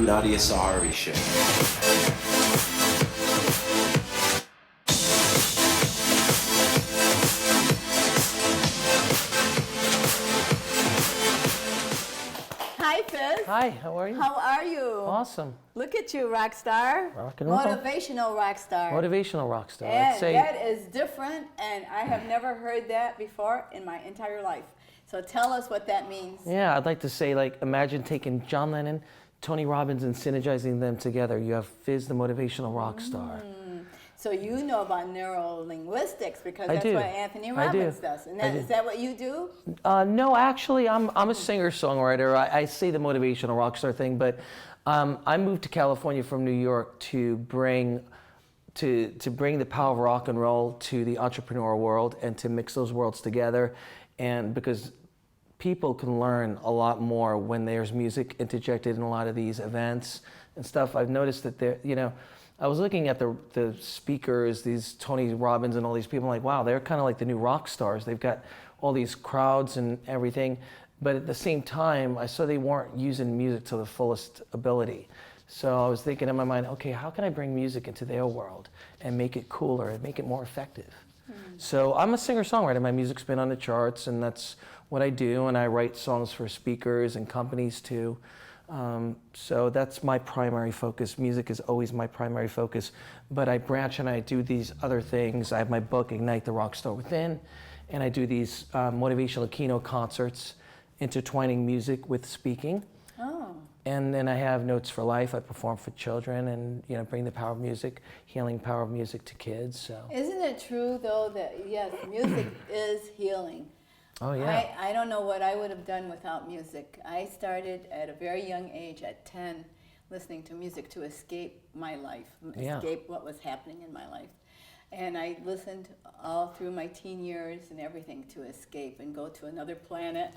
Nadia Sahari Show. Hi, Fizz. Hi, how are you? How are you? Awesome. Look at you, rock star. Rock and roll. Motivational rock star. Motivational rock star. And that is different, and I have never heard that before in my entire life. So tell us what that means. Yeah, I'd like to say, like, imagine taking John Lennon, Tony Robbins, and synergizing them together. You have Fizz, the motivational rock star. So you know about neurolinguistics because that's what Anthony Robbins does. And is that what you do? No, actually, I'm a singer-songwriter. I say the motivational rock star thing, but I moved to California from New York to bring the power of rock and roll to the entrepreneurial world and to mix those worlds together. And because people can learn a lot more when there's music interjected in a lot of these events and stuff. I've noticed that I was looking at the speakers, these Tony Robbins and all these people, like, wow, they're kind of like the new rock stars. They've got all these crowds and everything, but at the same time, I saw they weren't using music to the fullest ability. So I was thinking in my mind, okay, how can I bring music into their world and make it cooler and make it more effective? So I'm a singer-songwriter. My music's been on the charts, and that's what I do, and I write songs for speakers and companies too. So that's my primary focus. Music is always my primary focus, but I branch and I do these other things. I have my book, Ignite the Rockstar Within, and I do these motivational keynote concerts, intertwining music with speaking. Oh. And then I have Notes for Life. I perform for children and bring the power of music, healing power of music to kids. So. Isn't it true though that yes, music is healing? Oh, yeah. I don't know what I would have done without music. I started at a very young age, at 10, listening to music to escape my life, escape what was happening in my life. And I listened all through my teen years and everything to escape and go to another planet.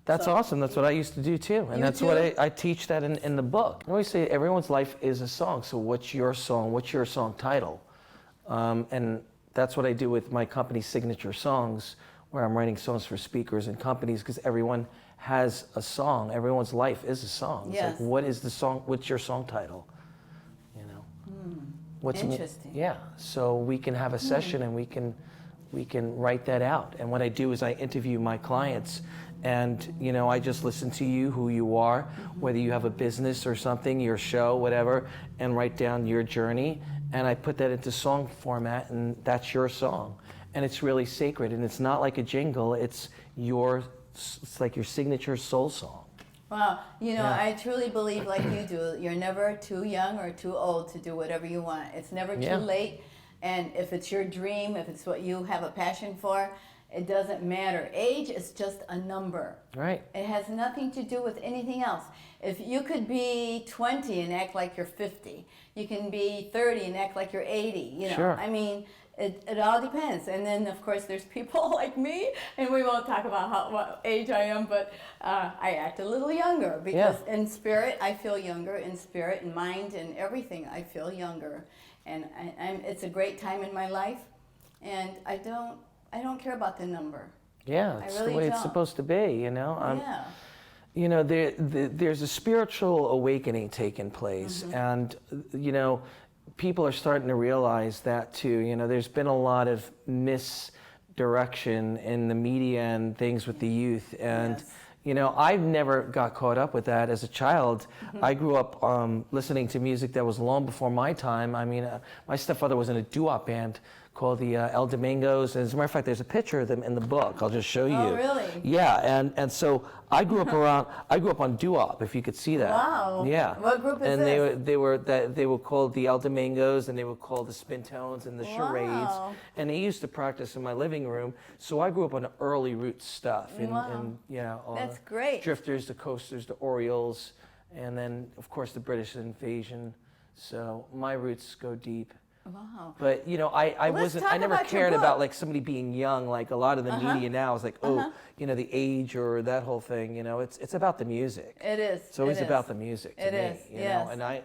That's awesome. That's what I used to do too. And that's what I teach that in the book. I always say everyone's life is a song. So what's your song? What's your song title? And that's what I do with my company's signature songs, where I'm writing songs for speakers and companies, because everyone has a song. Everyone's life is a song. It's like, what is the song? What's your song title? What's interesting. Yeah. So we can have a session and we can write that out. And what I do is I interview my clients, and I just listen to you, who you are, whether you have a business or something, your show, whatever, and write down your journey. And I put that into song format, and that's your song. And it's really sacred, and it's not like a jingle. It's like your signature soul song. Wow, I truly believe, like you do, you're never too young or too old to do whatever you want. It's never too late, and if it's your dream, if it's what you have a passion for, it doesn't matter. Age is just a number. Right. It has nothing to do with anything else. If you could be 20 and act like you're 50, you can be 30 and act like you're 80. Sure. I mean, it all depends. And then, of course, there's people like me, and we won't talk about what age I am, but I act a little younger because in spirit, I feel younger. In spirit and mind and everything, I feel younger. And it's a great time in my life, and I don't care about the number. Yeah, it's the way it's supposed to be, There's a spiritual awakening taking place, and, people are starting to realize that too. There's been a lot of misdirection in the media and things with the youth, and I never got caught up with that as a child. I grew up listening to music that was long before my time. I mean, my stepfather was in a doo-wop band called the El Domingos, and as a matter of fact, there's a picture of them in the book. I'll just show you. Oh, really? Yeah, and so I grew up on doo-wop, if you could see that. Wow. Yeah. What group is and this? And they were called the El Domingos, and they were called the Spin Tones and the Charades, and they used to practice in my living room. So I grew up on early roots stuff, and all That's the great. Drifters, the Coasters, the Orioles, and then of course the British invasion. So my roots go deep. Wow. But I never cared about like somebody being young, like a lot of the media now is like, the age or that whole thing, it's about the music. It is. It's always about the music to me, yes. And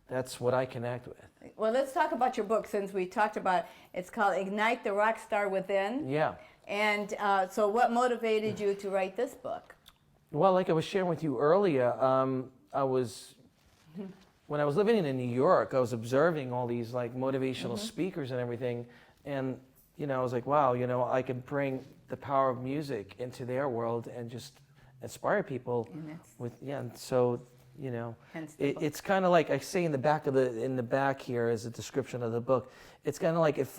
that's what I connect with. Well, let's talk about your book, since we talked about it's called Ignite the Rockstar Within. Yeah. And so what motivated you to write this book? Well, like I was sharing with you earlier, when I was living in New York, I was observing all these like motivational speakers and everything, and you know, I was like, wow, you know, I can bring the power of music into their world and just inspire people with, yeah. And so, you know, it's kind of like I say in the back here as a description of the book. It's kind of like if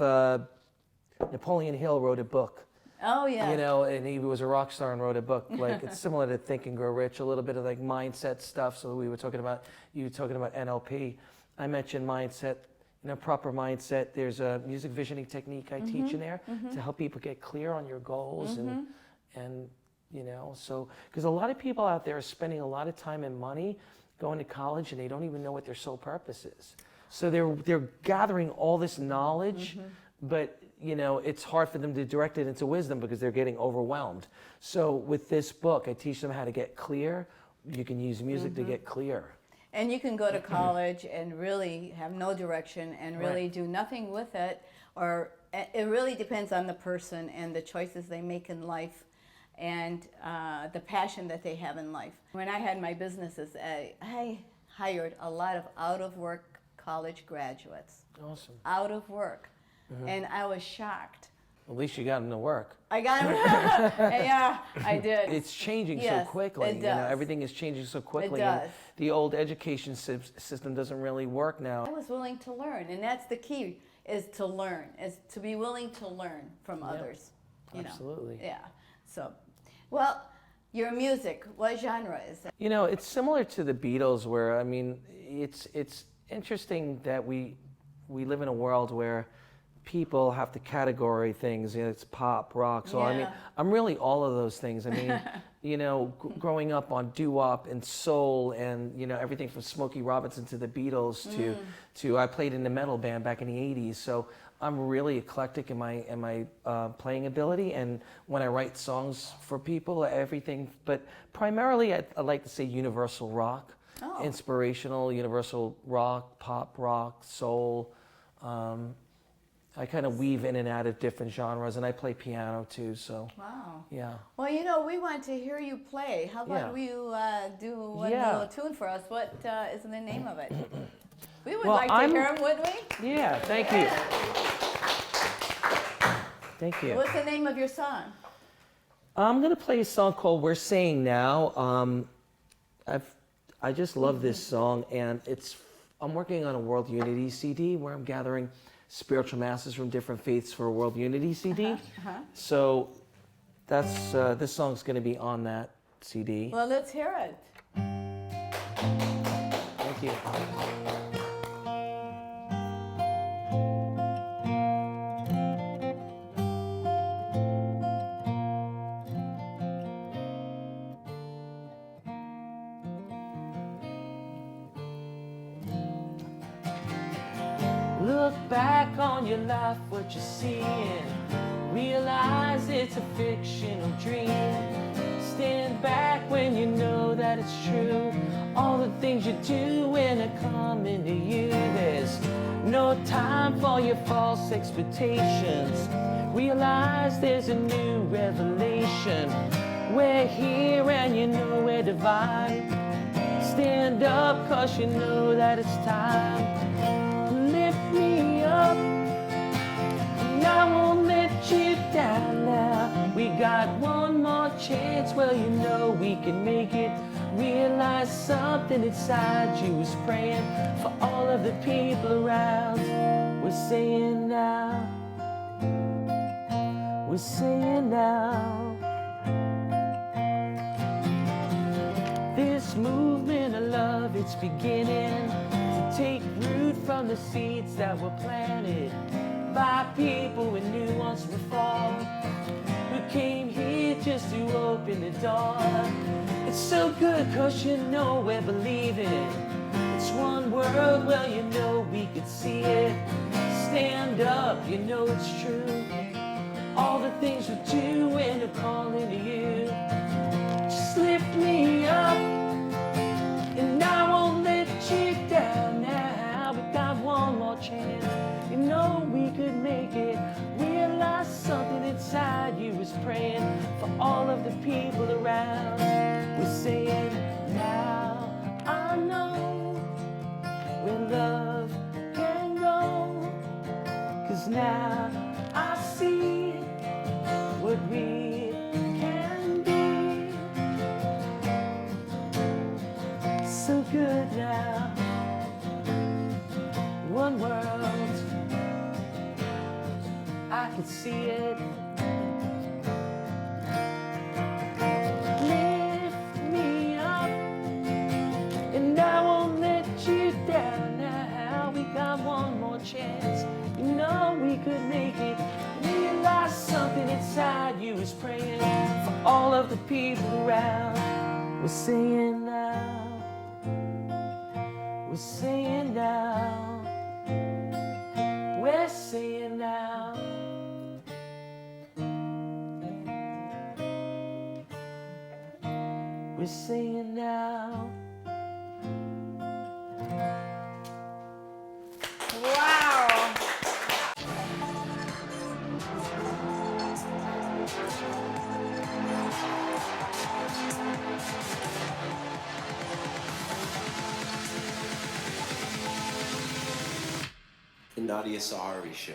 Napoleon Hill wrote a book. Oh yeah. You know, and he was a rock star and wrote a book. Like it's similar to Think and Grow Rich, a little bit of like mindset stuff. So you were talking about NLP. I mentioned mindset, you know, proper mindset. There's a music visioning technique I teach in there to help people get clear on your goals and you know, so because a lot of people out there are spending a lot of time and money going to college and they don't even know what their sole purpose is. So they're gathering all this knowledge, but you know, it's hard for them to direct it into wisdom because they're getting overwhelmed. So with this book, I teach them how to get clear. You can use music to get clear. And you can go to college and really have no direction and really do nothing with it, or it really depends on the person and the choices they make in life and the passion that they have in life. When I had my businesses, I hired a lot of out-of-work college graduates. Awesome. Out of work. And I was shocked. At least you got them to work. I got them. Yeah, I did. It's changing so quickly. It does. You know, everything is changing so quickly. It does. And the old education system doesn't really work now. I was willing to learn, and that's the key: is to learn, is to be willing to learn from others. You Absolutely. know? Yeah. So, well, your music, what genre is it? You know, it's similar to the Beatles, where I mean, it's interesting that we live in a world where people have to category things. You know, it's pop, rock. So I mean, I'm really all of those things. I mean, you know, growing up on doo-wop and soul, and you know, everything from Smokey Robinson to the Beatles to I played in a metal band back in the '80s. So I'm really eclectic in my playing ability, and when I write songs for people, everything. But primarily, I like to say universal rock, inspirational universal rock, pop rock, soul. I kind of weave in and out of different genres, and I play piano too, so. Wow. Yeah. Well, you know, we want to hear you play. How about you do one little tune for us? What is the name of it? We would like to hear them, wouldn't we? Yeah, thank you. Thank you. What's the name of your song? I'm going to play a song called We're Saying Now. I just love this song, and I'm working on a World Unity CD where I'm gathering spiritual masters from different faiths for a World Unity CD. So that's this song's going to be on that CD. Well, let's hear it. Thank you. Look back on your life, what you're seeing. Realize it's a fictional dream. Stand back when you know that it's true. All the things you do when are coming to you. There's no time for your false expectations. Realize there's a new revelation. We're here and you know we're divine. Stand up 'cause you know that it's time. Lift me up, and I won't let you down now. We got one more chance, well you know we can make it. Realize something inside you is praying for all of the people around. We're saying now, we're saying now. This movement of love, it's beginning to take root from the seeds that were planted by people with nuance before, who came here just to open the door. It's so good 'cause you know we're believing. It's one world, well you know we could see it. Stand up, you know it's true. All the things we do when they're calling to you. Just lift me up, and I won't let you down now. We got one more chance, you know we could make it. Realize something inside you is praying for all of the people around. We're saying now, I know now I see what we can be. So good now. One world, I can see it. Lift me up, and I won't let you down now. We got one more chance, you know we could make it. Realize something inside you is praying for all of the people around. We're saying now, we're saying now, we're saying now. We're saying now. Wow. The Nadia Sahari Show.